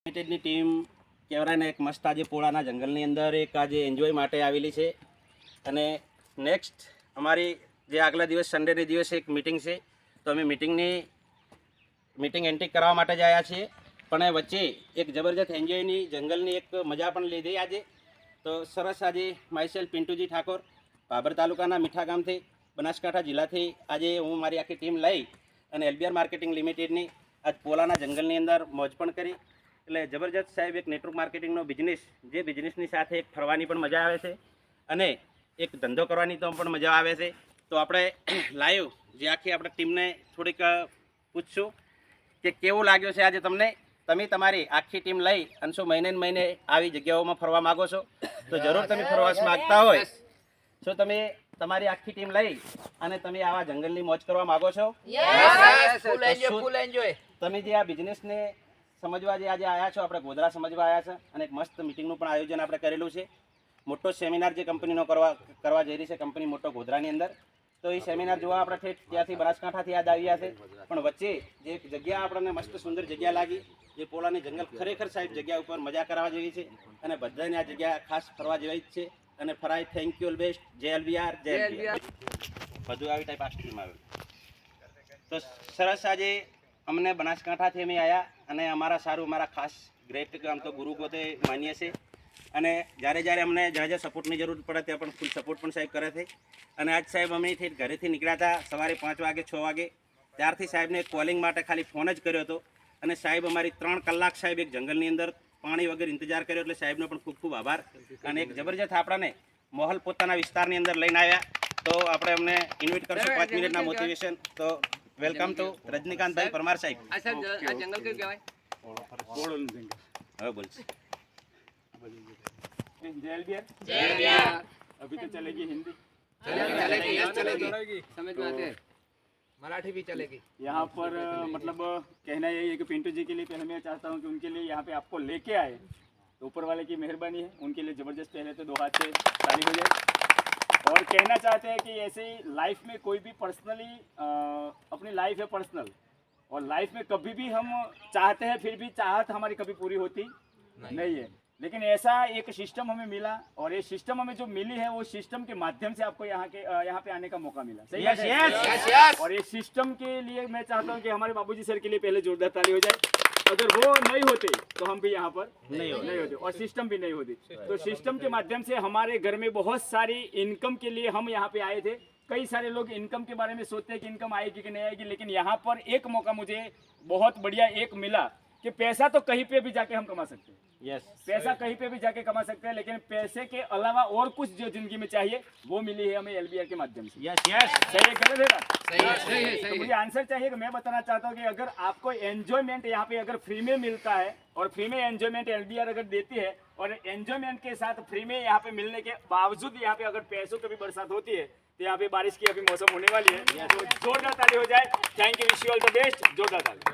યુનાઇટેડની team કેવરાને એક મસ્ત આજે પોળાના જંગલની અંદર એક આજે એન્જોય માટે આવેલી છે અને નેક્સ્ટ અમારી જે આગલા દિવસ સન્ડેને દિવસે એક મિટિંગ છે તો અમે મિટિંગ એન્ટ્રી કરવા માટે જ આવ્યા છીએ પણ વચ્ચે એક જબરજસ્ત એન્જોયની જંગલની એક મજા પણ લીધી આજે તો સરસ આજે માયસેલ્ફ પિન્ટુજી ઠાકોર ભાભર તાલુકાના મીઠા ગામથી બનાસકાંઠા જિલ્લાથી આજે હું મારી આખી ટીમ લઈ અને એલબીઆર માર્કેટિંગ લિમિટેડની આજ પોલાના જંગલની અંદર મોજ પણ કરી એટલે જબરજસ્ત સાહેબ એક નેટવર્ક માર્કેટિંગનો બિઝનેસ જે બિઝનેસની સાથે એક ફરવાની પણ મજા આવે છે અને એક ધંધો કરવાની તો પણ મજા આવે છે તો આપણે લાઈવ જે આખી આપણે ટીમને થોડીક પૂછશું કે કેવું લાગ્યું છે આજે તમને તમે તમારી આખી ટીમ લઈ અને શું મહિને ને મહિને આવી જગ્યાઓમાં ફરવા માગો છો તો જરૂર તમે ફરવા માગતા હોય શું તમે તમારી આખી ટીમ લઈ અને તમે આવા જંગલની મોજ કરવા માગો છો તમે જે આ બિઝનેસને સમજવા જે આજે આવ્યા છો આપણે ગોધરા સમજવા આવ્યા છે અને એક મસ્ત મિટિંગનું પણ આયોજન આપણે કરેલું છે મોટો સેમિનાર જે કંપનીનો કરવા જઈ રહી છે કંપની મોટો ગોધરાની અંદર તો એ સેમિનાર જોવા આપણે ઠેઠ ત્યાંથી બનાસકાંઠાથી યાદ આવ્યા છે પણ વચ્ચે જે એક જગ્યા આપણને મસ્ત સુંદર જગ્યા લાગી જે પોલાની જંગલ ખરેખર સાહેબ જગ્યા ઉપર મજા કરવા જેવી છે અને બધાને આ જગ્યા ખાસ ફરવા જેવી જ છે અને ફરાય થેન્ક યુ ઓલ બેસ્ટ જય એલબીઆર બધું આવી ટાઈપ આ સ્કીમ આવ્યું તો સરસ આજે અમને બનાસકાંઠાથી અમે આવ્યા અને અમારા સારું અમારા ખાસ ગ્રેટ આમ તો ગુરુ પોતે માનીએ છીએ અને જ્યારે અમને જ્યાં સપોર્ટની જરૂર પડે ત્યાં પણ ફૂલ સપોર્ટ પણ સાહેબ કરે છે અને આજ સાહેબ અમે ઘરેથી નીકળ્યા હતા સવારે 5 વાગે 6 વાગે ત્યારથી સાહેબને કોલિંગ માટે ખાલી ફોન જ કર્યો હતો અને સાહેબ અમારી 3 કલાક સાહેબ એક જંગલની અંદર પાણી વગર ઇંતજાર કર્યો એટલે સાહેબનો પણ ખૂબ ખૂબ આભાર અને એક જબરજસ્ત આપણને મોહલ પોતાના વિસ્તારની અંદર લઈને આવ્યા તો આપણે અમને ઇન્વાઇટ કરશું 5 મિનિટના મોટિવેશન તો વેલકમ ટુ રજનીકાંતભાઈ પરમાર સાહેબ આ જંગલ કયું કહેવાય? હવે બોલશે अभी तो चलेगी हिंदी चलेगी यस चलेगी समझ में आते हैं मराठी भी चलेगी। यहाँ पर मतलब कहना यही है कि पिंटू जी के लिए पहले मैं चाहता हूँ कि उनके लिए यहाँ पे आपको लेके आए तो ऊपर वाले की मेहरबानी है उनके लिए ज़बरदस्त पहले तो 2 हाथ से ताली हो जाए और कहना चाहते हैं कि ऐसे ही लाइफ में कोई भी पर्सनली अपनी लाइफ है पर्सनल और लाइफ में कभी भी हम चाहते हैं फिर भी चाहत हमारी कभी पूरी होती नहीं है लेकिन ऐसा एक सिस्टम हमें मिला और ये सिस्टम हमें जो मिली है वो सिस्टम के माध्यम से आपको यहाँ पे आने का मौका मिला सही यस है यस और ये सिस्टम के लिए मैं चाहता हूँ कि हमारे बाबूजी सर के लिए पहले जोरदार ताली हो जाए अगर वो नहीं होते तो हम भी यहाँ पर नहीं होते और सिस्टम भी नहीं होती तो सिस्टम के माध्यम से हमारे घर में बहुत सारी इनकम के लिए हम यहाँ पे आए थे कई सारे लोग इनकम के बारे में सोचते हैं कि इनकम आएगी कि नहीं आएगी लेकिन यहाँ पर एक मौका मुझे बहुत बढ़िया एक मिला कि पैसा तो कहीं पे भी जाके हम कमा सकते हैं यस पैसा कहीं पे भी जाके कमा सकते हैं लेकिन पैसे के अलावा और कुछ जो जिंदगी में चाहिए वो मिली है हमें एलबीआर के माध्यम से यस यस सही है गलत है ना सही है सही है तो सही मुझे आंसर चाहिए कि मैं बताना चाहता हूँ कि अगर आपको एंजॉयमेंट यहाँ पे अगर फ्री में मिलता है और फ्री में एंजॉयमेंट एलबीआर अगर देती है और एंजॉयमेंट के साथ फ्री में यहाँ पे मिलने के बावजूद यहाँ पे अगर पैसों की भी बरसात होती है तो यहाँ पे बारिश की अभी मौसम होने वाली है तो जोरदार ताली हो जाए thank you wish you all the best जोरदार ताली।